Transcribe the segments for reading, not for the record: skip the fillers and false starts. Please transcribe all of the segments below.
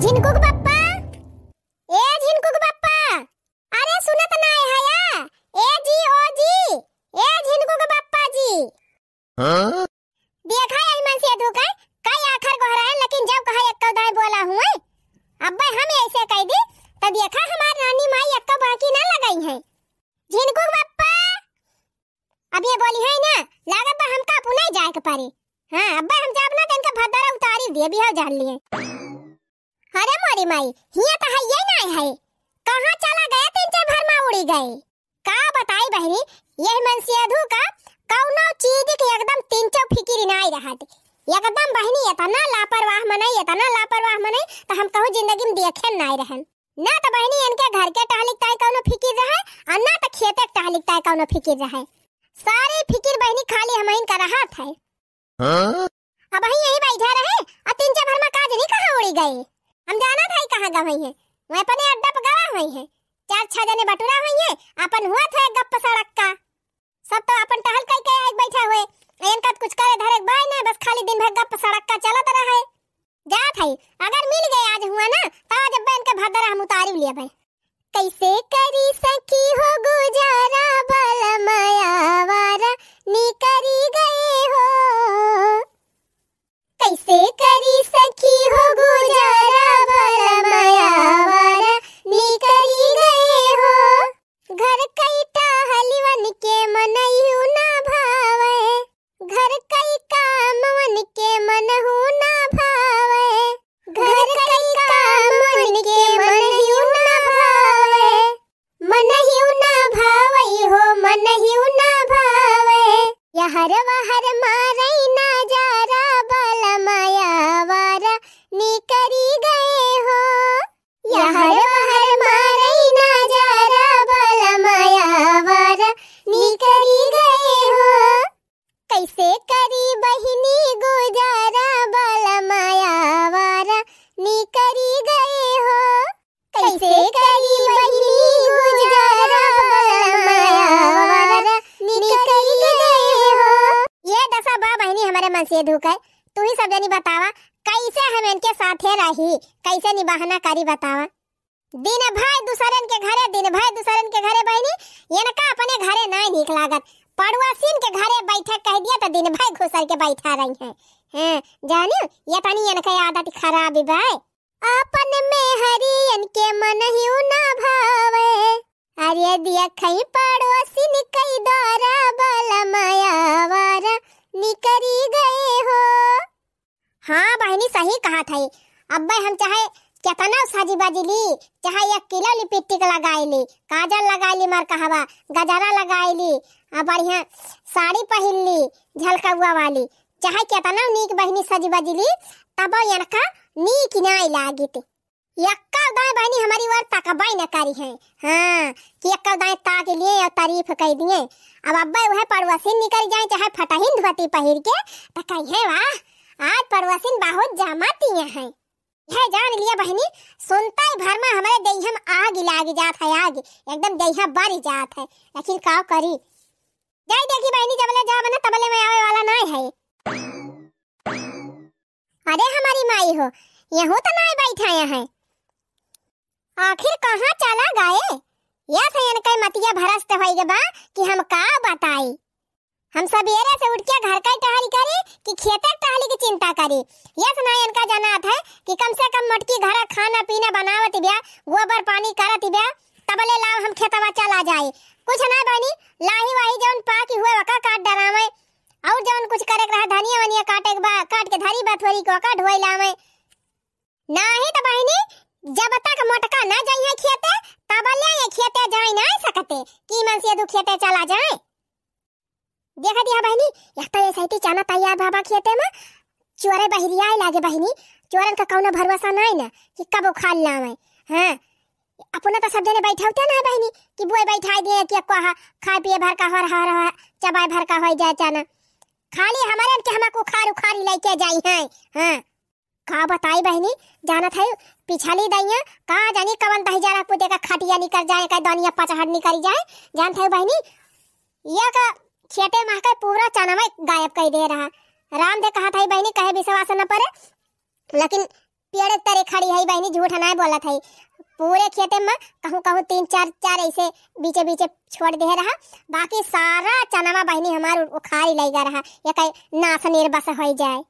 झिनकुक बप्पा, ए झिनकुक बप्पा, अरे सुनत नाय हया, ए जी ओ जी, ए झिनकुक बप्पा जी। हाँ? देखा यही मन से धोखा कई आखर गोहरा है, लेकिन जब कहा एक दाई बोला हुआ अब्बे हम ऐसे कह दी तो देखा हमार नानी माई एक बाकी ना लगाई है। झिनकुक बप्पा अब ये बोली है ना, लागत बा हमका पुनः जाए के पारी। हां अब्बे हम जाब ना तनका भदरा उतारी दिए भी हो जान लिए। अरे मोरी माई हिया तो है ये नहीं है, कहां चला गए तीन चार भर में उड़ी गए। का बताई बहनी ये मन से अधू का कौनो चीज के एकदम तीन चौ फिकिर नहीं रहत, एकदम बहनी इतना लापरवाह मने तो हम कहूं जिंदगी में देखे नहीं रहन ना। तो बहनी इनके घर के टहलिकताई कौनो फिकिर रहे और ना तो खेते के टहलिकताई कौनो फिकिर रहे, सारी फिकिर बहनी खाली हमइन का रहा था। हाँ? अब यही बैठा रहे और तीन चार भर में काज नहीं कहां उड़ी गए। हम जाना था कहां गई है, वह अपने अड्डा पर गवा हुई है, चार छह जने बटुरा हुई है, अपन हुआ था गप सड़क का, सब तो अपन टहल कई के आज बैठा हुए, इनका कुछ करे धरे बाय ना, बस खाली दिन भर गप सड़क का चलत रहा है। जा थई अगर मिल गए आज हुआ ना तो आज अब्बा इनके भदरा हम उतारी लिए भाई। कैसे करी सखी हो गुजारा बल मायावारा नी करी गए हो, कैसे करी सखी हो गुजारा बल मायावारा नी करी गए हो, घर कई टहलवन के मनयू ना भावे, घर कई कामवन के मनहु ना भावे, घर कई कामवन के मनहु ना भावे, मनहु ना भावई हो मनहु ना भावे, यहर वहर मारई ना जारा बल मायावारा नी करी गए हो, यहर वहर मारई ना जारा बल मायावारा नी करी गए हो, कैसे करी बहिनी गुजारा बल मायावारा नी करी गए हो, कैसे करी बहिनी गुजारा बल मायावारा नी करी गए हो। ये दशा बा बहनी हमारे मन से धुक है, तू ही सब जनी बतावा कैसे हम इनके साथे रही, कैसे निभाना करी बतावा। दिन भाई दूसरन के घरे, दिन भाई दूसरन के घरे बहनी इनका अपने घरे नहीं निक लागत, पड़ोसिन के घरे बैठे कह दिया तो दिन भाई घुसल के बैठा रही है। हैं जानियो ये तनी इनके आदत खराब बा, अपन में हरियन के मन ही ना भावे, अरे दिया खई पड़ोसिन कई दौरा बल मायावारा निकरी गए हो। हाँ बहनी सही कहा था, अब्बे हम चाहे कितना साजी बाजी ली, चाहे 1 किलो लिपस्टिक लगाई ली, काजल लगाई ली, मार कहवा गजरा लगाई ली, बढ़िया साड़ी पहन ली झलकुआ वाली, चाहे कितना नीक बहनी सजी बाजी ली तब इनका नीक नहीं लागित। यक्का दाएं बहनी हमारी वर तकबाई न करी है। हाँ कि यक्का दाएं ताक लिए और तारीफ कह दिए। अब अब्बा वह पड़ोसिन निकल जाए चाहे फटाहिन धोती पहिर के तो कहे वाह आज पड़ोसिन बहुत जमाती हैं। यह जान लिया बहनी सुनता ही भर में हमारे देहम आग लाग जात है, आग एकदम देहा बढ़ जात है, लेकिन का करी जाई देखी बहनी जबले जा बना तबले में आवे वाला नहीं है। अरे हमारी माई हो यहू तो नहीं बैठा है, आखिर कहाँ चला गए। यह थे इनका मतिया भरस्त होई गे बा कि हम का बताई। हम सवेरे से उठ के घर का टहल करी कि खेते टहली की चिंता करी। यह सुना इनका जाना था कि कम से कम मटकी घर खाना पीना बनावत बिया, गोबर पानी करत बिया, तबले लाव हम खेतवा चला जाए। कुछ ना बनी लाही वाही जौन पाकी हुए वका काट डरावे, और जौन कुछ करे रहा धनिया वनिया काटे के बा काट के धरी बथोरी को का ढोई लावे। नाही तो बहनी जब तक मोटका ना जाइए खेते तबले ये खेते जाए ना सकते कि मन से दु खेते चला जाए। देखा दिया बहनी एक तो ऐसे चाना तैयार बाबा खेते में चोरे बहरिया लागे बहनी, चोरन का कौनो भरोसा नहीं ना कि कब उखाड़ लावे। हां अपना तो सब जने बैठा होते ना बहनी कि बुए बैठा दिए कि कहा खा पिए भर का हर हर चबाई भर का हो जाए चाना, खाली हमारे के हमको उखाड़ उखाड़ लेके जाई है। हां का बताई बहनी जाना था पिछली दैया का जानी कवन दही जरा पुते का खटिया निकल जाए का दनिया पचहड़ निकल जाए। जान था बहनी ये का खेते में का पूरा चना में गायब कर दे रहा। राम दे कहा था बहनी कहे विश्वास न पड़े, लेकिन पेड़ तरे खड़ी है बहनी, झूठ नहीं बोला था। पूरे खेते में कहूँ कहूँ 3-4 ऐसे बीचे बीचे छोड़ दे रहा, बाकी सारा चनावा बहनी हमार उखाड़ी लगा रहा, ये कहीं नास निर्बस हो जाए।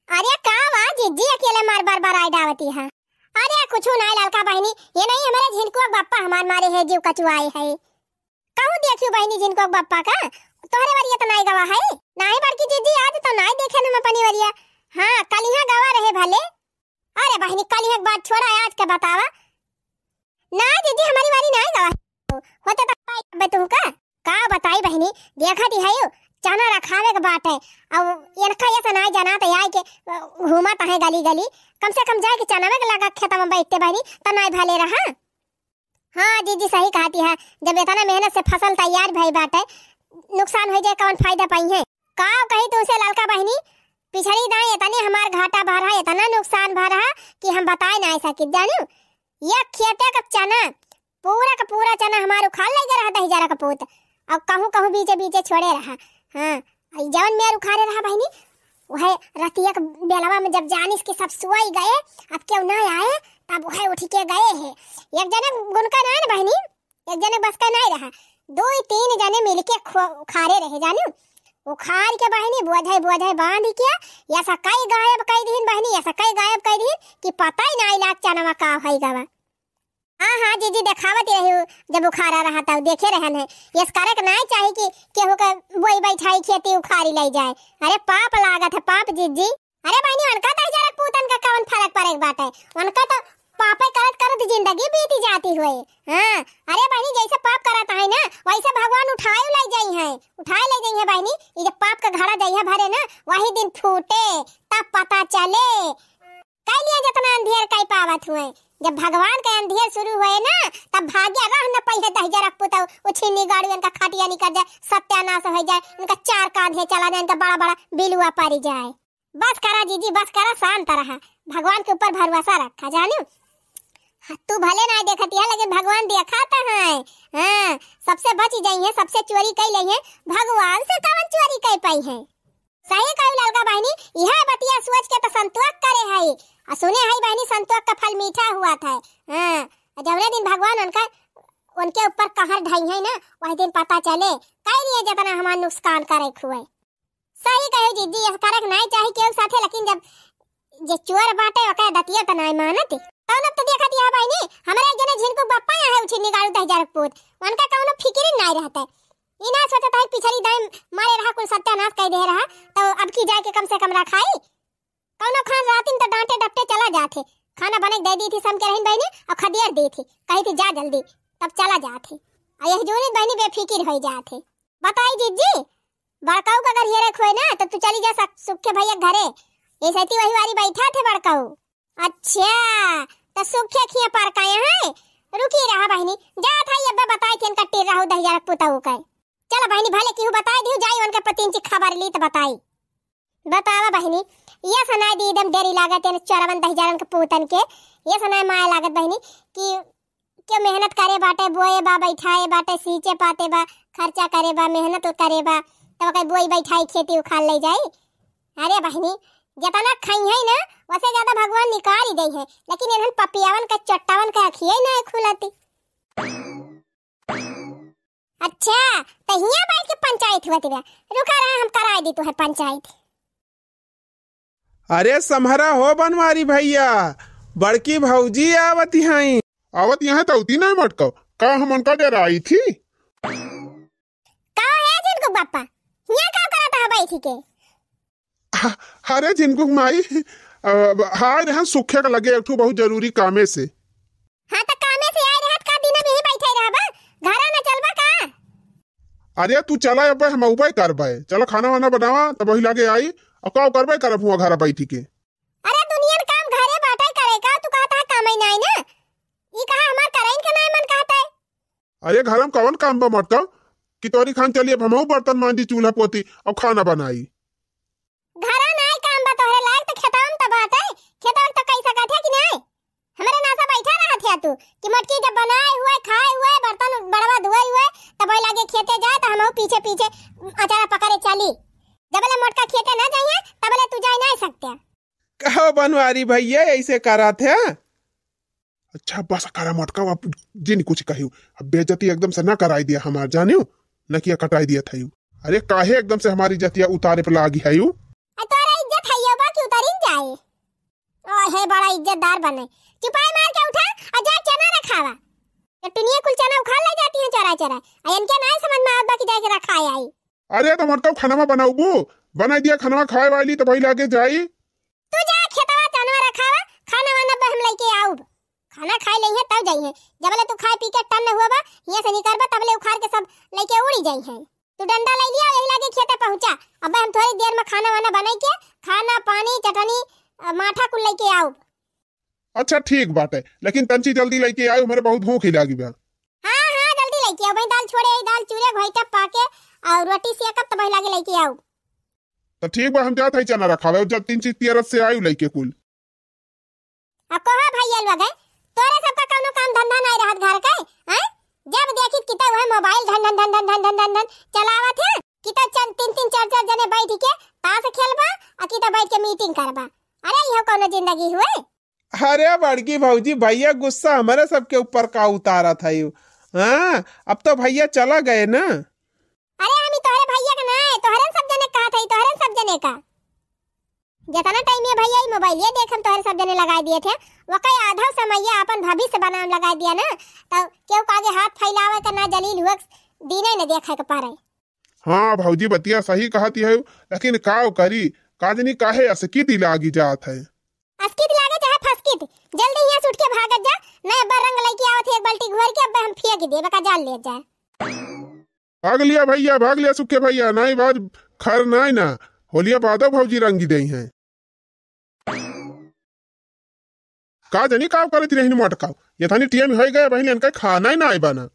अरे का वा जिज्जी अकेले मार बार आई डावती है। अरे कुछ नहीं ललका बहनी, ये नहीं हमारे झिनकुआ बाप्पा हमार मारे है जीव कचुआए है। कहूँ देखियो बहनी झिनकुआ बाप्पा का तोहरे वरिया तो नहीं गवा है। नहीं बड़की जिज्जी आज तो नहीं देखे हम अपनी वरिया। हाँ कल यहाँ गवा रहे भले। अरे बहनी कल यहाँ बात छोड़ा आज का बतावा ना जिज्जी, हमारी वारी नहीं गवा होते तो तू का बताई बहनी। देखा दी है चना रखावे के बात है, अब इनका ये नहीं जाना तो यार के घूमा है गली गली, कम से कम जाए कि चना में लगा खेत में बैठते बहनी तो नहीं भले रहा। हाँ जीजी सही कहती है, जब इतना मेहनत से फसल तैयार भई बाटे नुकसान हो जाए कौन फायदा पाई है। का कही तो उसे ललका बहनी पिछड़ी दाएं इतने हमार घाटा भर रहा, इतना नुकसान भर रहा कि हम बताए नहीं सकी। जानू ये खेते का चना पूरा का पूरा चना हमारे उखाड़ ले रहा 10,000 का पोत, अब कहूँ कहूँ बीचे बीचे छोड़े रहा। हाँ जवन मेरे उखाड़े रहा बहनी वह रतिया के बेलवा में जब जानिस के सब सुई गए, अब क्यों ना आए तब वह उठ के गए है। एक जने गुनका ना बहनी, एक जने बस का नहीं रहा, 2-3 जने मिलके उखाड़े रहे। जानू उखाड़ के बहनी बोझे बांध के ऐसा कई गायब कई दिन बहनी, ऐसा कई गायब कई दिन कि पता ही नहीं लाग चनवा का है गवा। हाँ जीजी देखावत रही जब उखाड़ा रहा था देखे रहन है। इस कारण नहीं चाहिए कि केहू का बोई बैठाई खेती उखाड़ी ले जाए। अरे पाप लागत है पाप जीजी। अरे बहनी उनका तो जरा पूतन का कौन फर्क पड़े बात है, उनका तो पापे करत करत जिंदगी बीती जाती हुई। हाँ अरे बहनी जैसे पाप करता है ना वैसे भगवान उठाए ले जाई है बहनी। ये जब पाप का घड़ा जइया भरे ना वही दिन फूटे तब पता चले कई लिए जितना अंधेर कई पावत हुए। जब भगवान का अंधेर शुरू हुए ना तब भाग्य रह न पई है 10,000 पुता उछिनी गाड़ी उनका खाटिया निकल जाए, सत्यानाश हो जाए, उनका 4 कांधे चला जाए, उनका बड़ा बड़ा बिलुआ पड़ जाए। बस करा जीजी बस करा, शांत रहा, भगवान के ऊपर भरोसा रखा। जानू तू भले नहीं देखती है लेकिन भगवान दिखाता है। हाँ सबसे बच जाई है, सबसे चोरी कई लई है, भगवान से कौन चोरी कई पाई है। सही कही ललका बहनी, यह बतिया सोच के तो संतोष करे है। सुने है बहनी संतोष का फल मीठा हुआ था। हाँ जवरे दिन भगवान उनके ऊपर कहर ढाई है ना वही दिन पता चले कई नहीं जितना हमारा नुकसान करे हुए। सही कहे जीजी इस करक नहीं चाहिए केहू साथे, लेकिन जब जे चोर बाटे ओके दतिया तो नहीं मानती कौन तो देखा दिया बहनी। हमारे एक जने झिनको बप्पा है उछी निकालू 10,000 पूत, उनका कौन फिक्र नहीं रहता। इना सोचता है पिछली दाई मारे रहा कुल सत्यानाश कह दे रहा तो अब की जाके कम से कम रखाई कौनो खान रातिन तो डांटे डपटे चला जाते, खाना बने दे दी थी सम के रहन बहनी और खदियर दी थी कही थी जा जल्दी तब चला जाते। और यही जोनी बहनी बेफिक्र हो जाते। बताई जीजी बड़काऊ का अगर हेरे खोए ना तो तू चली जा सुखे भैया घरे, ऐसे ही वही वारी बैठा थे बड़काऊ। अच्छा तो सुखे खिया पर का है रुकी रहा बहनी जा था ये बताई थी इनका टीर रहू 10,000 पुताऊ का। चलो बहनी भले क्यों बताई दी जाई उनका पतिन की खबर ली तो बताई। बतावा बहनी ये सुनाई दी एकदम देरी लागत है 54,000 के पूतन के। ये सुनाई माया लागत बहनी कि क्यों मेहनत करे बाटे बोए बा बैठाए बाटे सींचे पाते बा खर्चा करे बा मेहनत करे बा तो कहीं बोई बैठाई खेती उखाड़ ले जाए। अरे बहनी जितना खाई है ना वैसे ज्यादा भगवान निकाल ही गई है, लेकिन इन्हन पपियावन का चट्टावन का अखिए ना खुलाती। अच्छा तो हिया बैठ के पंचायत हुआ तेरा रुका रहा हम कराए दी तो है पंचायत। अरे समहरा हो बनवारी भैया बड़की भौजी आवत यहाँ तो उती नहीं मटको का हम उनका डेरा आई थी का है जिनको बापा हिया का करता है बैठी के। अरे जिनको माई हाय रहन सुखे का लगे एक बहुत जरूरी कामे से। हां तो कामे से आए रहत का दिन में ही बैठे रहबा घरा न चलबा का। अरे तू चला अब हम उपाय करबे चलो खाना वाना बनावा तब वही लागे आई और का करबे करब हुआ घर बैठी के। अरे दुनिया का काम घरे बाटे करे का तू कहता है काम ही नहीं ना ई कहा हमार करैन के नहीं मन कहता है। अरे घर में कौन काम बा मत कि तोरी खान चलिए हमहू बर्तन मांजी चूल्हा पोती और खाना बनाई। घरा नहीं काम बा तोहरे लायक तो खेतवा में तो बात है खेतवा में तो कैसा काठे कि नहीं हमारे नासा बैठा रहा थे तू कि मटकी जब बनाए हुए खाए हुए बर्तन बड़वा धुए हुए तब लागे खेते जाए तो हमहू पीछे पीछे अचारा पकड़े चली जबले मोटका खेते ना जाइए तबले तू जा नहीं सकते। कहो बनवारी भैया ऐसे करा थे। अच्छा बस करा मटका, अब जिन कुछ कही अब बेइज्जती एकदम से ना कराई दिया हमार जानियो, न किया कटाई दिया था। अरे काहे एकदम से हमारी इज्जतिया उतारे पे लागी है यू। तोरा इज्जत है यो बाकी उतारिन जाए। ओ है बड़ा इज्जतदार बने, चुपाई मार के उठा और जा चना रखावा। ये टुनिया कुल चना उखाड़ ले जाती है चोरा चोरा, अयन के ना समझ में आवत कि जाके रखाए आई। अरे तो मटका खाना बनाऊबो, बना दिया खाना खाए वाली तो भाई लागे जाई। तू जा खेतवा चना रखावा, खाना वाना पे हम लेके आऊब। खाना खाए लई है तब जाई है, जबले तू खाए पी के टन न हुआबा हिया से निकलबा तबले उखाड़ के सब लेके उड़ी जाई है। तू डंडा ले लिया यही लागे खेते पहुंचा, अब हम थोड़ी देर में खाना वाना बनाई के खाना पानी चटनी माठा कुल लेके आऊब। अच्छा ठीक बात है, लेकिन तंची जल्दी लेके आयो, मेरे बहुत भूख ही लागी बा। हां हां जल्दी लेके आओ भाई, दाल छोड़े दाल चूरे घोइटा पाके और रोटी सेकब त भाई लागे लेके आओ। तो ठीक बा, हम जात है चना रखावे, जब 3 चीज तियरत से आयु लेके कुल। अब कहा भाई अलवा गए तोरे सबका कोनो काम धंधा नहीं रहत घर का हैं? जब देखी किता वह मोबाइल धन धन धन धन धन धन धन धन चलावत है, किता 3 4 जने बैठ के ताश खेलबा और किता बैठ के मीटिंग करबा। अरे यह कोनो जिंदगी हुए? अरे बड़की भौजी भैया गुस्सा हमारे सबके ऊपर का उतारा था यू। हाँ अब तो भैया चला गए ना। अरे हम तोहरे भैया का ना है, तोहरे सब जने कहा था, तोहरे सब जने का जितना टाइम ये भैया मोबाइल ये देख हम तोहरे सब जने लगा दिए थे, वो कई आधा समय अपन भविष्य बनाम लगा दिया ना, तो क्यों आगे हाथ फैलावे का ना जलील हुआ दीने न देखे के पारे। हाँ भौजी बतिया सही कहती है, लेकिन काव करी काजनी काहे असकी लागी जात है। अस्कित लागे चाहे फसकित, जल्दी यहाँ से उठ के भागत जा, नया बर रंग लेके आवत है एक बाल्टी घोर के, अब हम फेंक दे बका जाल ले जाए। भाग लिया भैया, भाग लिया सुखे भैया, नहीं बाज खर नहीं ना होलिया बादो भौजी रंगी दई हैं। का जनी काव करे ती नहीं मटकाव, ये थानी टीएम हो गया बहन इनका खाना ही ना आई बना।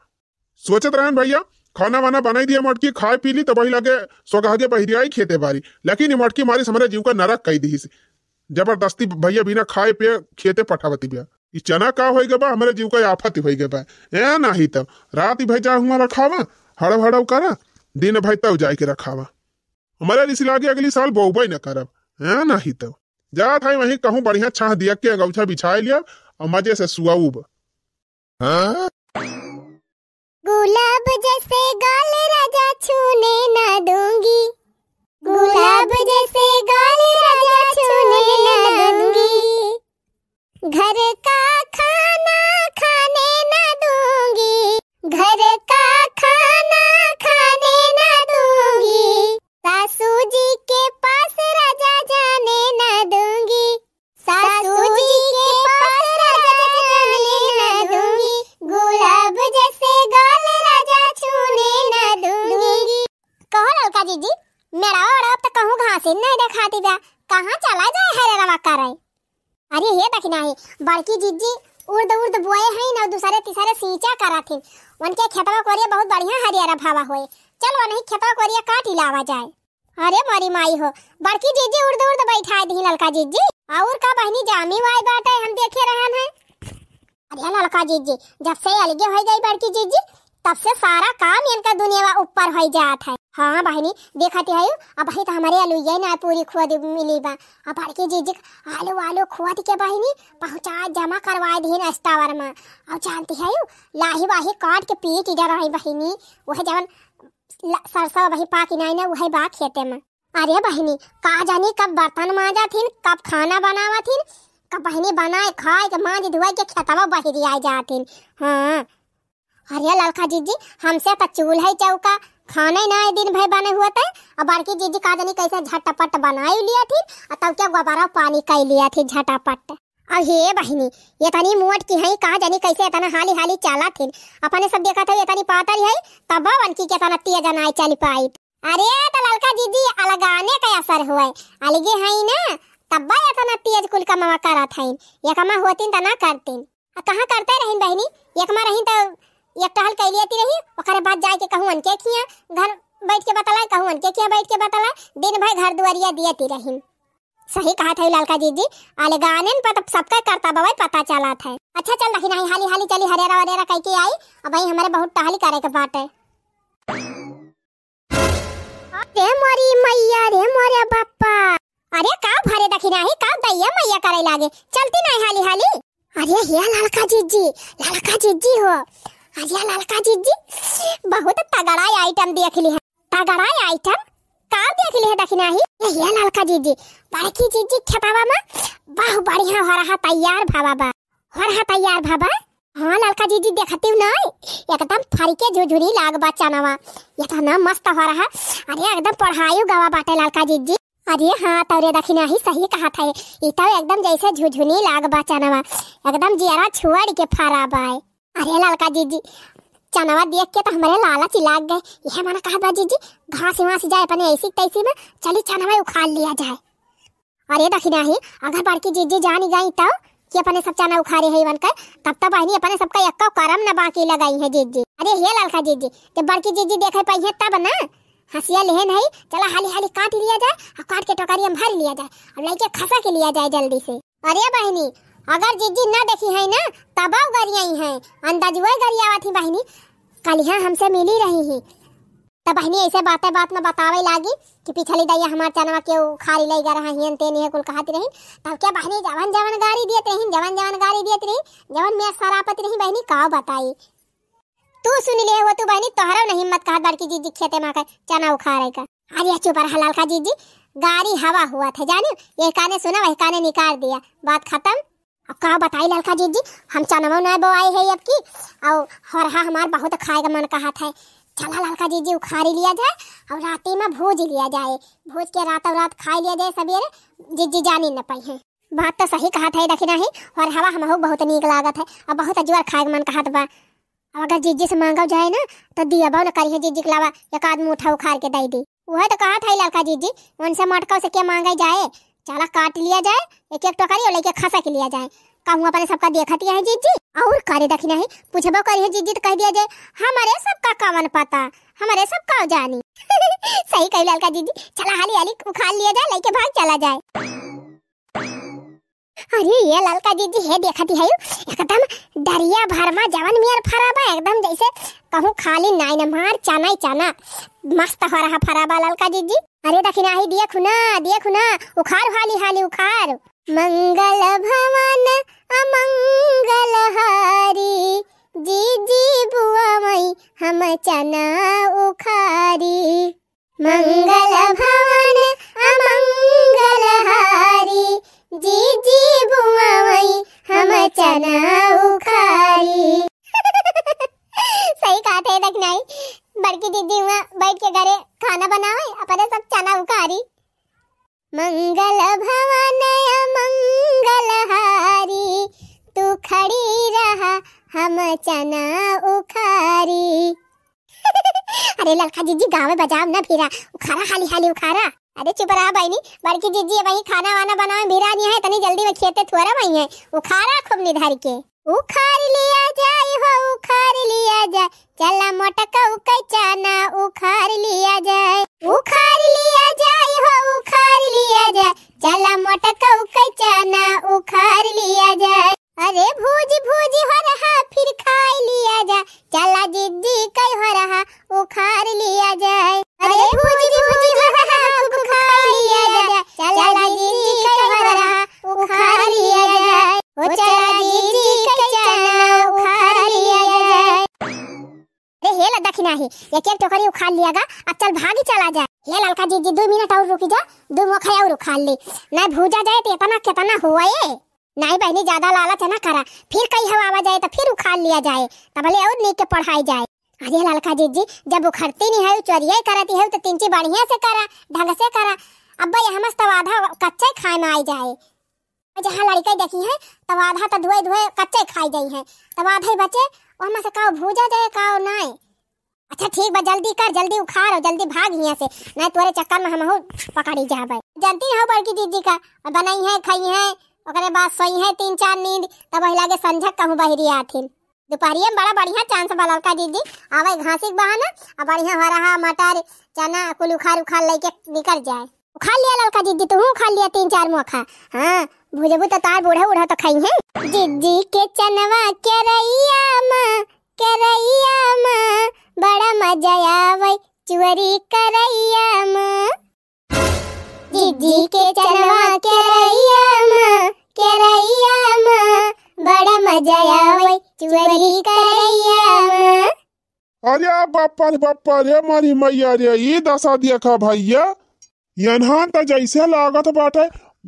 सोचत रहन भैया खाना वाना बनाई दिया, मटकी खाए पी ली तो वही लगे सोगागे बहरियाई खेते बारी, लेकिन ये मटकी मारी हमारे जीव का नरक कई दी जबरदस्ती भैया बिना खाए पे खेते पठावती बिया। ई चना का हो गया हमारे जीव का आफत हो गया ए नहीं तो रात ही भाई जा हुआ रखावा हड़व हड़व करा, दिन भाई तब जाके रखावा हमारे इसी लागे अगली साल बोबई न करब है नहीं तो जा था वहीं कहूँ बढ़िया छाह दिया के गौछा बिछाए लिया और मजे से सुआऊब। गुलाब जैसे गाल राजा छूने ना दूंगी, गुलाब जैसे गाल राजा छूने ना दूंगी, घर का खाना खाने ना दूंगी, घर का खाना खाने ना दूंगी, सासू जी के पास राजा जाने ना दूंगी, सासू जी के पास राजा जाने ना दूंगी, गुलाब जैसे गाल राजा छूने ना दूंगी। कहो ललका जीजी मेरा और अब तो कहूँ घासिन नहीं दिखाती बा, कहाँ चला जाए है रवा करे। अरे ये देखना है बड़की जीजी उर्द उर्द बोए हैं ना, दूसरे तीसरे सींचा करा थी, उनके खेतवा कोरिया बहुत बढ़िया हरियारा भावा होए, चलो नहीं खेतवा कोरिया काट लावा जाए। अरे मारी माई हो बड़की जीजी उर्द उर्द बैठा दी ललका जीजी, और का बहनी जामी वाई बात है हम देखे रहन है। अरे ललका जीजी जब से अलगे हो गई बड़की जीजी तब से सारा काम इनका दुनिया ऊपर हो जात है। हाँ बहनी देखती है अब भाई तो हमारे आलू ना पूरी खुद मिली बा, अब बड़की जीजी आलू आलू खुद के बहनी पहुँचा जमा करवा दी अस्तावर में, और जानती है लाही वाही काट के पीट इधर रही बहनी, वह जवन सरसों वही पाकी नहीं ना वही बा खेते में। अरे बहनी का जानी कब बर्तन मांजा थी, कब खाना बनावा थी, कब बहनी बनाए खाए के मांज धुआई के खेतवा बहरी आ जाती। हाँ अरे ललका जीजी हमसे तो चूल्हा चौका खाने ना दिन भर बने हुए थे, और बड़की जीजी का जानी कैसे झटपट बनाई लिया थी, और तब क्या गोबारा पानी कई लिया थी झटपट। और हे बहनी ये तनी मोट की है, कहा जानी कैसे इतना हाली हाली चला थी, अपने सब देखा था ये तनी पातर है तब उनकी के तना तेज नहीं चल पाई। अरे तो ललका जीजी अलगाने का असर हुआ अलगे है ना, तब इतना तेज कुल कमा करत है, ये कमा होती तो ना करती, कहाँ करते रही बहनी, एक में रही तो एक टहल कई लेती रही, ओकरे बाद जाके कहूँ उनके खिया घर बैठ के बतलाए, कहूँ उनके खिया बैठ के बतलाए, दिन भर घर दुआरिया दियती रही। सही कहा था ललका जीजी अलगाने पर सबका करता बवाई पता चला था। अच्छा चल रही नहीं हाली हाली चली हरेरा वरेरा कह के आई, अब भाई हमारे बहुत टहली करे के बात है। रे मोरी मैया रे मोरे बापा अरे का भरे दखी नाही का दैया मैया करे लागे चलती नहीं हाली हाली। अरे ये लड़का जीजी हो। अरे लड़का जीजी बहुत तगड़ा आइटम देख ली है। तगड़ा आइटम का देख ली है दखी नहीं। ये लड़का जीजी बड़की जीजी खेतावा में बहु बढ़िया हो रहा तैयार भाबा। हाँ लड़का जीजी देखती नहीं एकदम फरके झुझुरी लाग बच्चा नवा ये तो ना मस्त हो रहा। अरे एकदम पढ़ाई गवा बाटे लड़का जीजी। अरे हाँ तौरे दखिना ही सही कहा था ये तो एकदम जैसे झुझुनी लाग बच्चा नवा एकदम जियारा छुआड़ के फरा बाय। अरे लड़का जीजी चनवा देख के तो हमारे लालच लाग गए। यह मैंने कहा बा जीजी घास वास जाए अपने ऐसी तैसी में चली चनवा उखाड़ लिया जाए। अरे दखिना ही अगर बड़की जीजी जानी गई तो कि अपने सब चना उखाड़े है बनकर तब तक बहनी अपने सबका एक करम न बाकी लगाई है जीजी। अरे ये लड़का जीजी जब बड़की जीजी देखे पाई तब ना हंसिया लेहे नहीं चला हाली हाली काट लिया जाए और काट के टोकरी में भर लिया जाए और लेके खसा के लिया जाए जल्दी से। अरे बहनी अगर जीजी न देखी है ना तब गरियाई है अंदाजुआ गरियावा थी बहनी कल यहाँ हमसे मिली रही ही तब बहनी ऐसे बात में बतावे लागी कि पिछली दैया हमार चनवा के खारी ले गा रहा हियन तेन है कुल कहती रही। तब क्या बहनी जवन गाड़ी दियत रही जवन मैं सरापत रही बहनी का बताई। तू सुन ले हो तू बहनी तोहरा नहीं हिम्मत कहा बड़की जीजी खेते में चना उखाड़े का। अरे चुप रहा लड़का जीजी गाड़ी हवा हुआ था जाने ये काने सुना वही काने निकाल दिया बात खत्म। अब का बताई लड़का जीजी हम चनवा न बोआई है अब की और हरहा हमार बहुत खाए का मन कहा था। चला लड़का जीजी उखाड़ी लिया जाए और राती में भूज लिया जाए भूज के रात खाई लिया जाए सवेरे जीजी जानी न पाई है। बात तो सही कहा था दखिना ही और हवा हमहु बहुत नीक लागत है और बहुत अजवर खाए मन कहत बा। अब अगर जीजी से मांगा जाए ना तो दिया न करी है जीजी के अलावा एक आदमी उठा उखाड़ के दे दी। वह तो कहा था लड़का जीजी उनसे मटका से क्या मांगा जाए चला काट लिया जाए एक टोकरी और लेके खसा के लिया जाए। कहूँ अपने सबका देखती है जीजी और करे दखिना है पूछबो करी है जीजी तो कह दिया जाए हमारे सबका कवन पता हमारे सबका जानी। सही कही लड़का जीजी चला हाली हाली उखाड़ लिया जाए लेके भाग चला जाए। अरे ये लड़का जीजी है देखती है एकदम डरिया भरमा जवन मियार फराबा एकदम जैसे कहूँ खाली नाई न मार चना ही चना मस्त हो रहा फराबा लड़का जीजी। अरे दखिना ही देखो ना उखाड़ हाली हाली उखाड़। मंगल भवन अमंगल हारी जीजी बुआ मई हम चना उखारी। मंगल भवन अमंगल हारी जीजी बुआ मई हम चना उखारी। सही कहा थे दखनाई बड़की दीदी वहाँ बैठ के घरे खाना बनावे अपने सब चना उखारी। मंगल भवन मंगल हारी तू खड़ी रहा हम चना उखारी। अरे लड़का जीजी गावे बजाव न फिरा उखारा हाली हाली उखारा। अरे चुप रहा बहनी बड़की जीजी वही खाना वाना बनावे भिरा नहीं है तनी जल्दी में खेते थोड़ा वही है उखारा खूब निधार के उखाड़ लिया जाए हो उखाड़ लिया जाए चला मोटका उकई चना उखाड़ लिया जाए उखाड़ लिया जाए हो उखाड़ लिया जाए चला मोटका उकई चना उखाड़ लिया जाए। अरे भूज हो रहा फिर खाई लिया जाए चला जीजी कई हो रहा उखाड़ लिया जाए। अरे भूज हो रहा उखाड़ लिया जाए चला जीजी कई हो रहा उखाड़ लिया जाए ओ चला जीजी कई चना उखाड़ लिया जाए। अरे हे ला दखिना ही एक टोकरी उखाड़ लियागा अब चल भागी चला जाए। ये लड़का जीजी 2 मिनट और रुकी जा 2 मोखा और उखाड़ ली ना भूजा जाए तो इतना कितना हुआ ये नहीं बहनी ज्यादा लालच न करा फिर कहीं हवा जाए तो फिर उखाड़ लिया जाए तब भले और नीक के पढ़ाई जाए। अरे लड़का जीजी जब उखड़ती नहीं है चोरिया करती है तो 3 चीज बढ़िया से करा ढंग से करा। अब भाई हम तब आधा कच्चे खाए में आई जाए जहाँ लड़का देखी है तब आधा तो धुए कच्चे खाई जाई है तब आधा ही बचे वहाँ से का भूजा जाए का नहीं। अच्छा ठीक बा जल्दी कर जल्दी उखाड़ और जल्दी भाग यहाँ से नहीं तोरे चक्कर में हम पकड़ी जाए। जानती हो बड़की दीदी का बनाई है खाई है ओकरे बाद सोई है 3-4 नींद तब वही लागे संझक कहूँ बहरी आथिन दोपहरिया में बड़ा बढ़िया चांस बा लड़का दीदी आवे घासी बहाना अब बढ़िया हो रहा मटर चना कुल उखाड़ लेके निकल जाए। उखाड़ लिया लड़का दीदी तू उखाड़ लिया 3-4 मोखा। हाँ भुजबू तो तार बूढ़ा तो खाई है जीजी के चनवा करैया माँ बड़ा मजा आवे चुअरी करैया माँ। जीजी के चनवा के रैया माँ बड़ा मजा आवे चुअरी करैया माँ। अरे बापा रे मारी मैया रे, ये दशा देखा भैया, यनहान त जैसे लागत बाटे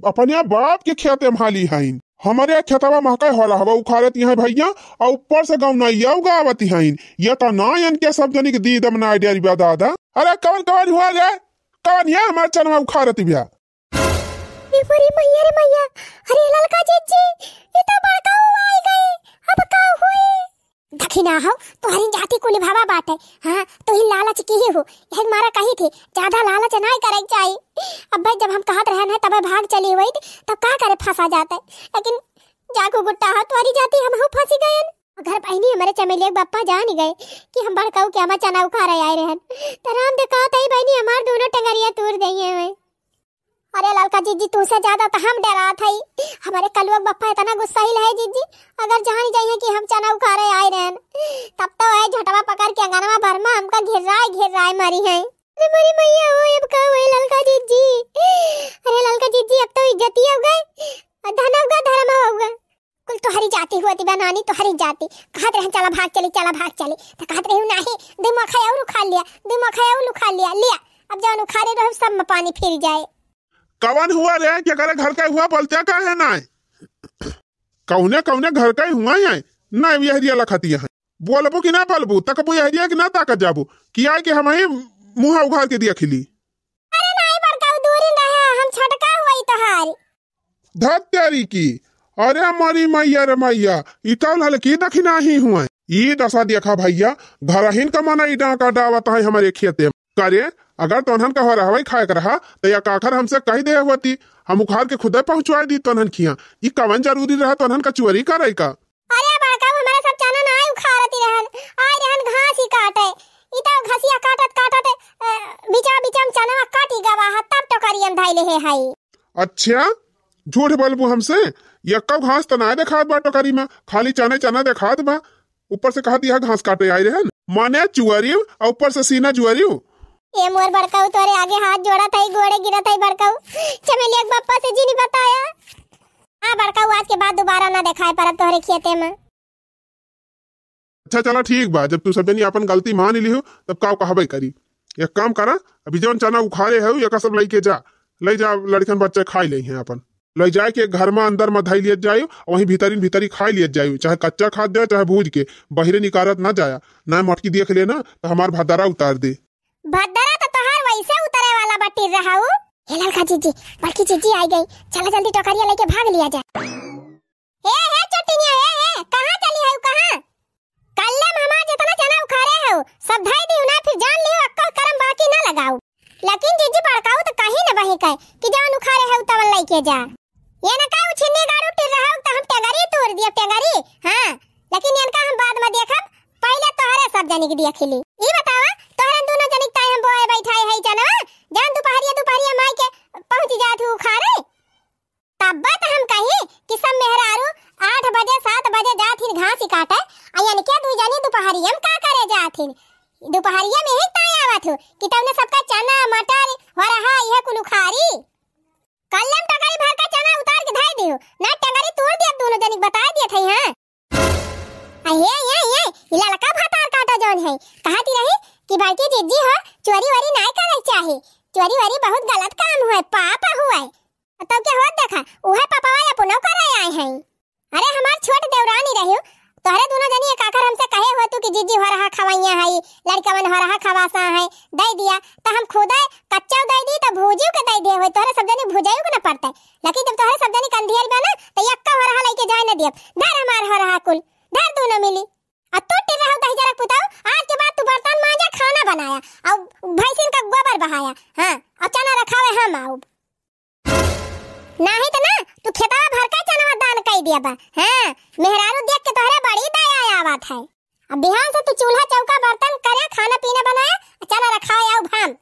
अपने बाप के खेते माली हईन। हमारे खेतवा महका होला हवा उखाड़त यहाँ भैया, और ऊपर से गाँव नैया उगावत हईन। ये तो ना इनके सब जनी के दी दम ना डेरी बा दादा। अरे कवन हुआ रे, कवन यहाँ हमारे चनवा उखाड़त बिया। मैया रे मैया, अरे ललका जीजी ये तो बड़का हुआ आई गई, अब का हुई? दखिना हो तोहरी जाति को निभावा बाटे। हाँ तो ही लालच की ही हो, यही मारा कही थी ज्यादा लालच नहीं करे चाहिए। अब भाई जब हम कहत रहन है तब भाग चली हुई तब का करे फंसा जाता है, लेकिन जाको गुट्टा हो तोहरी जाति हम हो फंसी गए। घर बहनी हमारे चमेली बप्पा जान ही गए कि हम बड़काऊ के हमारा चना उखाड़े आए रहन, तो राम दे कहत है बहनी हमार दोनों टंगरिया तोड़ गई है। अरे ललका जीजी तुमसे ज्यादा तो हम डरा था ही। हमारे कलुआ बप्पा इतना गुस्सा ही है जीजी, अगर जान जाइए कि हम चना उखाड़े आए रहन तब तो है झटवा पकड़ के अंगनवा भर में हमका घेर रहा है मारी है। अरे मरी मैया हो अब का हुए ललका जीजी? अरे ललका जीजी अब तो इज्जती हो गई, धन होगा धर्म होगा। कुल तो हरी जाती हुआ थी बनानी तो हरी जाती कहत रहे चला भाग चली तो कहत रही नहीं दिमाग खाया और उखाड़ लिया अब जान उखाड़े रहो सब में पानी फिर जाए। कवन हुआ रे क्या करे घर का हुआ बोलते का है ना, कौने घर का ही हुआ है ना, ये हरिया लखती है बोलबो कि ना बोलबो तक वो हरिया कि ना ताकत जाबो कि आए कि हम ही मुंह उघार के दिया खिली। अरे नहीं बड़का दूरी रहा हम छटका हुई तोहार धत तेरी की। अरे मारी मैया रे मैया, इतल हल की दखिना ही हुआ ये दशा देखा भैया, घरहीन का मना इडा का डावत है हमारे खेते करे। अगर तोहन का हो रहा है खाए कर रहा तो या काखर हमसे कही दे होती, हम उखाड़ के खुद पहुंचवा दी तोहन खिया। ये कवन जरूरी रहा तोहन का चोरी करे का? अरे बड़का हमारे सब चना ना उखाड़ती रहन घास ही काटे इता घसिया काटत बिचा चना काटी गवा तब तो करियन धाइले है हाई। अच्छा झूठ बोलबू हमसे, ये कब घास तो ना देखात बा टोकरी में, खाली चना देखात बा। ऊपर से कहा दिया घास काटे आए रहन, माने चुअरी और ऊपर से सीना जुअरी। ये मोर बड़काऊ तोरे आगे हाथ जोड़ा था गोड़े गिरा था बड़काऊ, चमेलिया बप्पा से जी नहीं बताया। हाँ बड़काऊ आज के बाद दोबारा ना दिखाए पर तोहरे खेते में। अच्छा चला ठीक बा, जब तू सब जनी अपन गलती मान ली हो तब का कहबे करी। एक काम करा, अभी जौन चना उखाड़े है ये सब लेके जा लड़कन बच्चे खाई ले हैं अपन, ले जाए के घर में अंदर में धाई लिया जाये, वहीं भीतरी खाई लिया जाये, चाहे कच्चा खा दे चाहे भूज के, बहिरे निकारत ना जाया ना। मटकी देख लेना तो हमार भद्दारा उतार दे। भद्दारा तो तोहार वैसे उतरे वाला बट्टी रहा हूँ। ये ललका जीजी बड़की जीजी आई गई, चला जल्दी टोकरिया लेके भाग लिया जाए। हे चोटिनिया हे कहाँ चली है कहाँ? कल्ले हमार जितना चना उखाड़े है सब धाई दी ना, फिर जान लियो अक्का करम बाकी ना लगाओ। लेकिन जीजी बड़काऊ तो कहीं न बही कहे कि जान उखाड़े है तवन लेके जा। ये ना का छिन्नी गाड़ू टिर रहा तो हम टेगरी तोड़ दिया टेगरी। हां लेकिन इनका हम बाद में देखब, पहले तोहरे सब जनी के दिया खिली। ई बतावा तोहरे दोनों जनी ताई हम बोए बैठाए है जना, जान दोपहरिया माई के पहुंच जात उखाड़े तब बात हम कही कि सब मेहरारू 8 बजे 7 बजे जाथिन घास काटे, यानी क्या दू जनी दोपहरिया में का करे जाथिन, दोपहरिया में ही ताई आवत हो कि तवने सबका चना मटर हो रहा यह कुल उखाड़ी। कल्लम टगरी भर का चना उतार के धाई दियो ना, टगरी तोड़ दिया दोनों जनी बता दिए थे। हां ये ललका भातार काटा जौन है कहती रही कि बड़की जीजी हो चोरी वारी नहीं करे चाहे, चोरी वारी बहुत गलत काम हुआ पाप हुआ है। तो क्या होत देखा उहे पापावा अपनो करे आए हैं। अरे हमार छोट देवरानी रहियो तोहरे दोनों जनी काकर हमसे कहे हो तू कि जीजी हो रहा खवाइया है लड़कवन हो रहा खवासा है दे दिया, तो हम खुद कच्चा दे दी तो भूजियो के दे दे हो, तोहरे सब जनी भुजायो के ना पड़ता। लेकिन जब तोहरे सब जनी कंधियल बना तो यक्का हो रहा लेके जाए ना दियो, धर हमार हो रहा कुल धर दोनों मिली। अब तू टिर रहा दही जरा पुताओ, आज के बाद तू बर्तन मांजा खाना बनाया और भैंसिन का गोबर बहाया। हां और चना रखावे हम आऊ नहीं तो ना तू खेतवा भर का चना दान कई दिया बा। हां मेहरारू देख के तोहरे बड़ी दया आवत है। अब बिहान से तू चूल्हा चौका बर्तन करे खाना पीना बनाया चना रखावे आऊ हम।